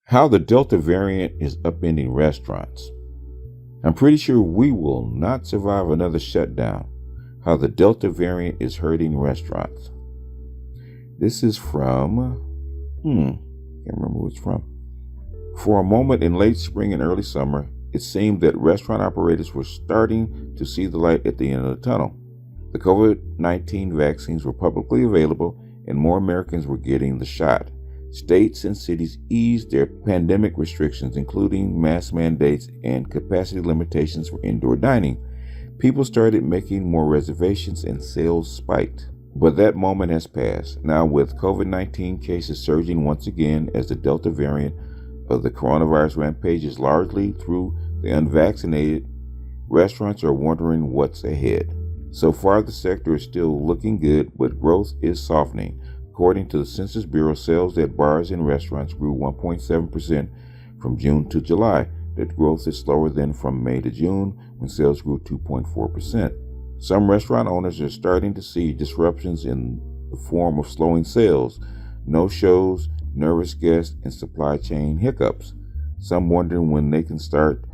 How the Delta variant is upending restaurants. I'm pretty sure we will not survive another shutdown. How the Delta variant is hurting restaurants. This is from, can't remember who it's from. For a moment in late spring and early summer, it seemed that restaurant operators were starting to see the light at the end of the tunnel. The COVID-19 vaccines were publicly available and more Americans were getting the shot. States and cities eased their pandemic restrictions, including mask mandates and capacity limitations for indoor dining. People started making more reservations and sales spiked. But that moment has passed. Now, with COVID-19 cases surging once again as the Delta variant of the coronavirus rampages largely through the unvaccinated, restaurants are wondering what's ahead. So far, the sector is still looking good, but growth is softening. According to the Census Bureau, sales at bars and restaurants grew 1.7% from June to July. That growth is slower than from May to June, when sales grew 2.4%. Some restaurant owners are starting to see disruptions in the form of slowing sales, no-shows, nervous guests, and supply chain hiccups. Some wondering when they can start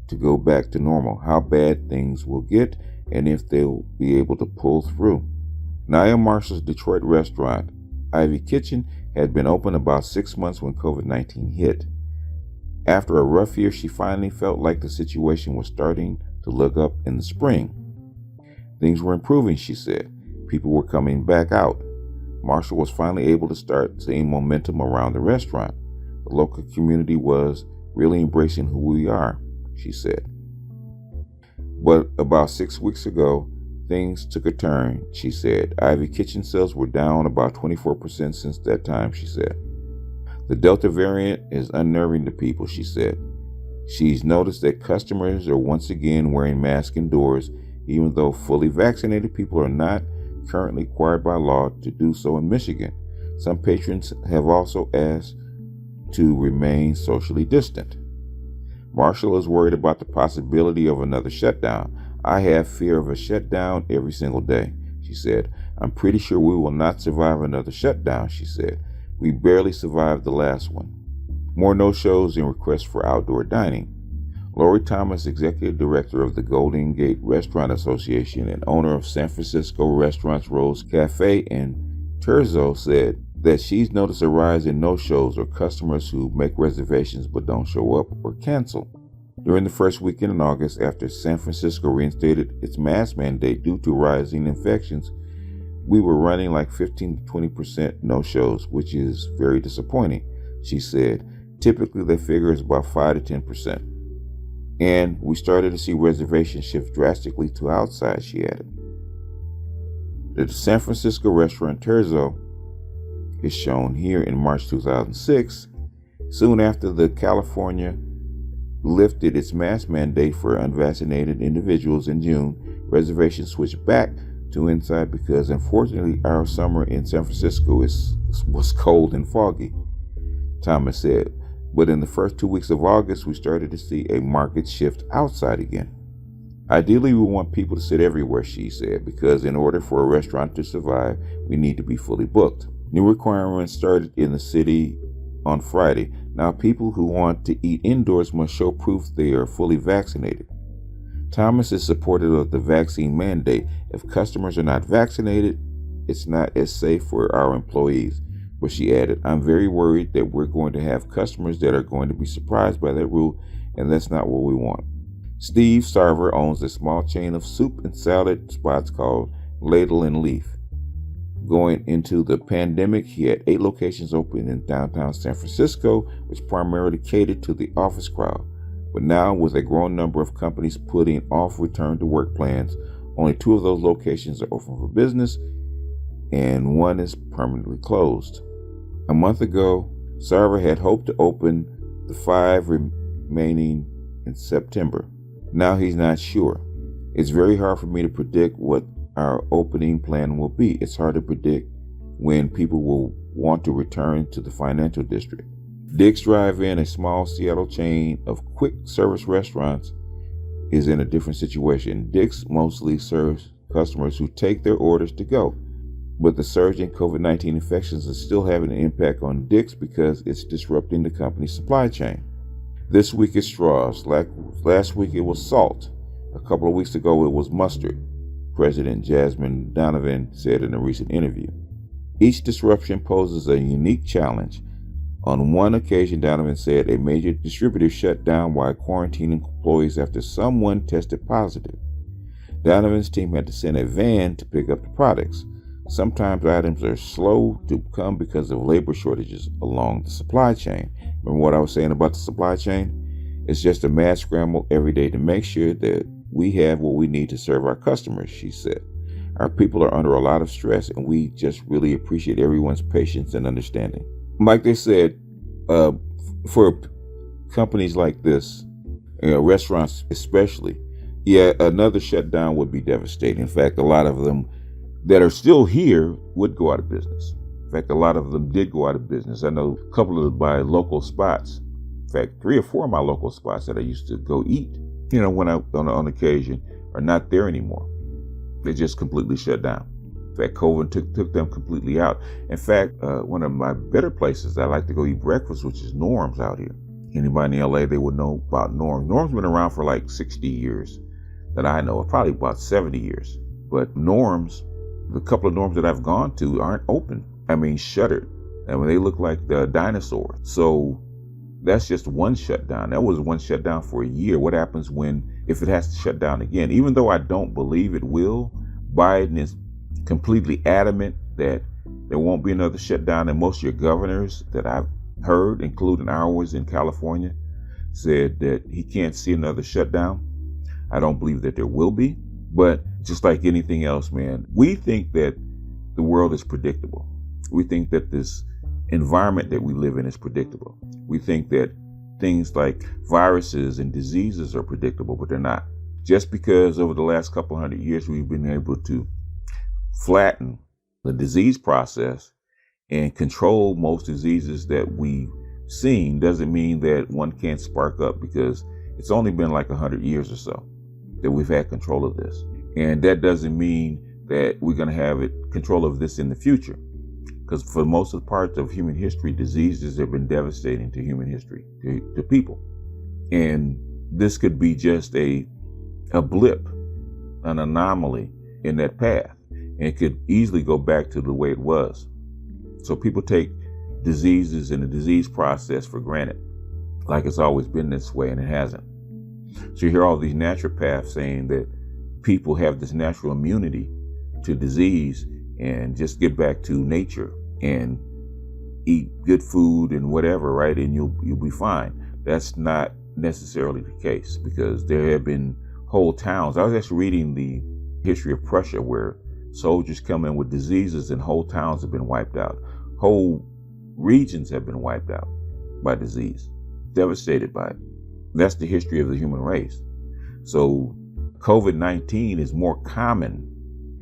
to go back to normal, how bad things will get, and if they'll be able to pull through. Nia Marshall's Detroit restaurant, Ivy Kitchen, had been open about 6 months when COVID-19 hit. After a rough year, she finally felt like the situation was starting to look up in the spring. Things were improving, she said. People were coming back out. Marshall was finally able to start seeing momentum around the restaurant. The local community was really embracing who we are, she said. But about 6 weeks ago, things took a turn, she said. Ivy Kitchen sales were down about 24% since that time, she said. The Delta variant is unnerving to people, she said. She's noticed that customers are once again wearing masks indoors, even though fully vaccinated people are not currently required by law to do so in Michigan. Some patrons have also asked to remain socially distant. Marshall is worried about the possibility of another shutdown. I have fear of a shutdown every single day, she said. I'm pretty sure we will not survive another shutdown, she said. We barely survived the last one. More no-shows and requests for outdoor dining. Lori Thomas, executive director of the Golden Gate Restaurant Association and owner of San Francisco restaurants Rose Cafe and Terzo, said that she's noticed a rise in no-shows or customers who make reservations but don't show up or cancel. During the first weekend in August, after San Francisco reinstated its mask mandate due to rising infections, we were running like 15 to 20% no-shows, which is very disappointing, she said. Typically, the figure is about 5 to 10%. And we started to see reservations shift drastically to outside, she added. The San Francisco restaurant Terzo is shown here in March 2006. Soon after the California lifted its mask mandate for unvaccinated individuals in June, reservations switched back to inside because unfortunately our summer in San Francisco was cold and foggy, Thomas said. But in the first 2 weeks of August, we started to see a market shift outside again. Ideally, we want people to sit everywhere, she said, because in order for a restaurant to survive, we need to be fully booked. New requirements started in the city on Friday. Now, people who want to eat indoors must show proof they are fully vaccinated. Thomas is supportive of the vaccine mandate. If customers are not vaccinated, it's not as safe for our employees. But she added, I'm very worried that we're going to have customers that are going to be surprised by that rule, and that's not what we want. Steve Sarver owns a small chain of soup and salad spots called Ladle and Leaf. Going into the pandemic, he had 8 locations open in downtown San Francisco, which primarily catered to the office crowd. But now, with a growing number of companies putting off return to work plans, only 2 of those locations are open for business, and 1 is permanently closed. A month ago, Sarver had hoped to open the 5 remaining in September. Now he's not sure. It's very hard for me to predict what our opening plan will be. It's hard to predict when people will want to return to the financial district. Dick's Drive-In, a small Seattle chain of quick service restaurants, is in a different situation. Dick's mostly serves customers who take their orders to go. But the surge in COVID-19 infections is still having an impact on Dick's because it's disrupting the company's supply chain. This week is straws. Last week it was salt. A couple of weeks ago it was mustard, President Jasmine Donovan said in a recent interview. Each disruption poses a unique challenge. On one occasion, Donovan said a major distributor shut down while quarantining employees after someone tested positive. Donovan's team had to send a van to pick up the products. Sometimes items are slow to come because of labor shortages along the supply chain. Remember what I was saying about the supply chain? It's just a mad scramble every day to make sure that we have what we need to serve our customers, she said. Our people are under a lot of stress, and we just really appreciate everyone's patience and understanding. Like they said, for companies like this, restaurants especially, another shutdown would be devastating. In fact, a lot of them that are still here would go out of business. In fact, a lot of them did go out of business. I know a couple of my local spots, in fact, 3 or 4 of my local spots that I used to go eat, when I on occasion, are not there anymore. They just completely shut down. In fact, COVID took them completely out. In fact, one of my better places I like to go eat breakfast, which is Norm's out here. Anybody in LA, they would know about Norm's. Norm's been around for like 60 years that I know, probably about 70 years. But Norm's, the couple of Norms that I've gone to aren't open. I mean, shuttered. I mean, they look like the dinosaurs. So that's just one shutdown. That was one shutdown for a year. What happens if it has to shut down again? Even though I don't believe it will, Biden is completely adamant that there won't be another shutdown. And most of your governors that I've heard, including ours in California, said that he can't see another shutdown. I don't believe that there will be. But just like anything else, man, we think that the world is predictable. We think that this environment that we live in is predictable. We think that things like viruses and diseases are predictable, but they're not. Just because over the last couple 100 years we've been able to flatten the disease process and control most diseases that we've seen doesn't mean that one can't spark up, because it's only been like 100 years or so that we've had control of this. And that doesn't mean that we're going to have control of this in the future. Because for most of the parts of human history, diseases have been devastating to human history, to people. And this could be just a blip, an anomaly in that path. And it could easily go back to the way it was. So people take diseases and the disease process for granted, like it's always been this way, and it hasn't. So you hear all these naturopaths saying that people have this natural immunity to disease and just get back to nature and eat good food and whatever, right? And you'll be fine. That's not necessarily the case, because there have been whole towns. I was actually reading the history of Prussia, where soldiers come in with diseases and whole towns have been wiped out. Whole regions have been wiped out by disease, devastated by it. That's the history of the human race. So COVID-19 is more common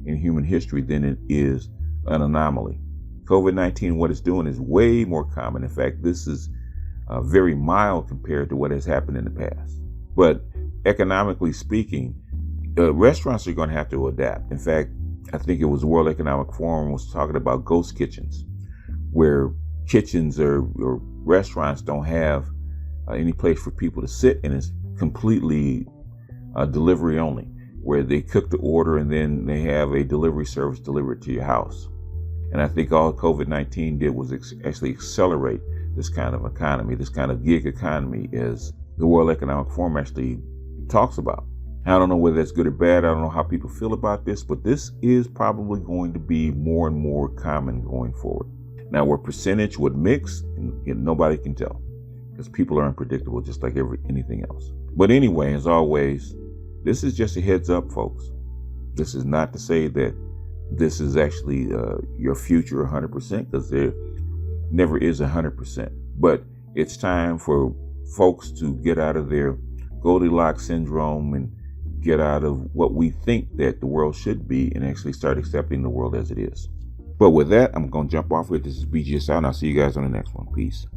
in human history than it is an anomaly. COVID-19, what it's doing is way more common. In fact, this is very mild compared to what has happened in the past. But economically speaking, restaurants are going to have to adapt. In fact, I think it was the World Economic Forum was talking about ghost kitchens, where kitchens or restaurants don't have any place for people to sit, and it's completely delivery only, where they cook the order and then they have a delivery service delivered to your house. And I think all COVID-19 did was actually accelerate this kind of economy, this kind of gig economy, as the World Economic Forum actually talks about. I don't know whether that's good or bad. I don't know how people feel about this, but this is probably going to be more and more common going forward. Now, what percentage would mix, nobody can tell, because people are unpredictable, just like anything else. But anyway, as always, this is just a heads up, folks. This is not to say that this is actually your future 100%, because there never is 100%. But it's time for folks to get out of their Goldilocks syndrome and get out of what we think that the world should be and actually start accepting the world as it is. But with that, I'm going to jump off here. This is BGS out, and I'll see you guys on the next one. Peace.